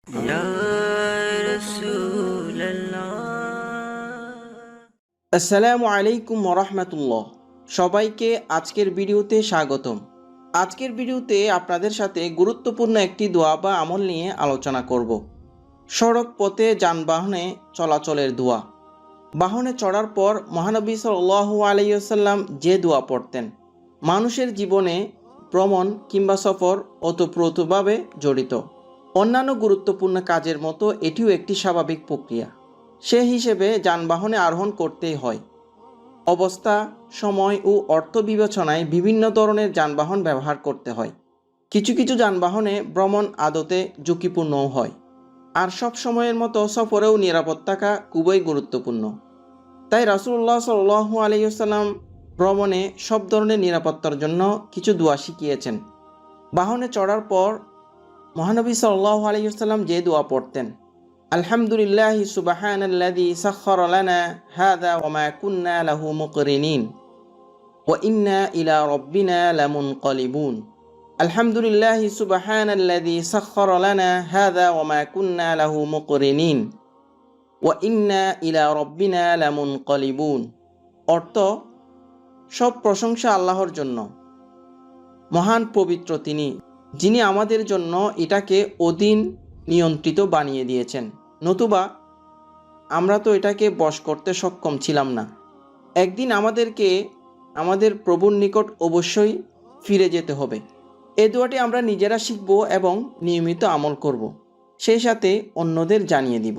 ইয়া রাসূলুল্লাহ। আসসালামু আলাইকুম ওরহমতুল্লাহ। সবাইকে আজকের ভিডিওতে স্বাগতম। আজকের ভিডিওতে আপনাদের সাথে গুরুত্বপূর্ণ একটি দোয়া বা আমল নিয়ে আলোচনা করব। সড়ক পথে যানবাহনে চলাচলের দোয়া। বাহনে চড়ার পর মহানবী সাল্লাল্লাহু আলাইহি ওয়াসাল্লাম যে দোয়া পড়তেন, মানুষের জীবনে ভ্রমণ কিংবা সফর ওতপ্রোতভাবে জড়িত। অন্যান্য গুরুত্বপূর্ণ কাজের মতো এটিও একটি স্বাভাবিক প্রক্রিয়া। সে হিসেবে যানবাহনে আরোহণ করতেই হয়। অবস্থা, সময় ও অর্থ বিবেচনায় বিভিন্ন ধরনের যানবাহন ব্যবহার করতে হয়। কিছু কিছু যানবাহনে ভ্রমণ আদতে ঝুঁকিপূর্ণও হয়, আর সব সময়ের মতো সফরেও নিরাপদ থাকা খুবই গুরুত্বপূর্ণ। তাই রাসূলুল্লাহ সাল্লাল্লাহু আলাইহি ওয়াসাল্লাম ভ্রমণে সব ধরনের নিরাপত্তার জন্য কিছু দোয়া শিখিয়েছেন। বাহনে চড়ার পর মহানবী সাল্লাল্লাহু আলাইহি ওয়াসাল্লাম যে দোয়া পড়তেন, আলহামদুলিল্লাহি সুবহানাল্লাযী সাখখারা লানা হাযা ওয়া মা কুন্না লাহু মুকরিনিন ওয়া ইন্না ইলা রাব্বিনা লামুনকালিবুন। আলহামদুলিল্লাহি সুবহানাল্লাযী সাখখারা লানা হাযা ওয়া মা কুন্না লাহু মুকরিনিন ওয়া ইন্না ইলা রাব্বিনা লামুনকালিবুন। অর্থ: সব প্রশংসা আল্লাহর জন্য, মহান পবিত্র তিনি, যিনি আমাদের জন্য এটাকে অধীন নিয়ন্ত্রিত বানিয়ে দিয়েছেন, নতুবা আমরা তো এটাকে বশ করতে সক্ষম ছিলাম না। একদিন আমাদেরকে আমাদের প্রভুর নিকট অবশ্যই ফিরে যেতে হবে। এই দোয়াটি আমরা নিজেরা শিখব এবং নিয়মিত আমল করব, সেই সাথে অন্যদের জানিয়ে দিব।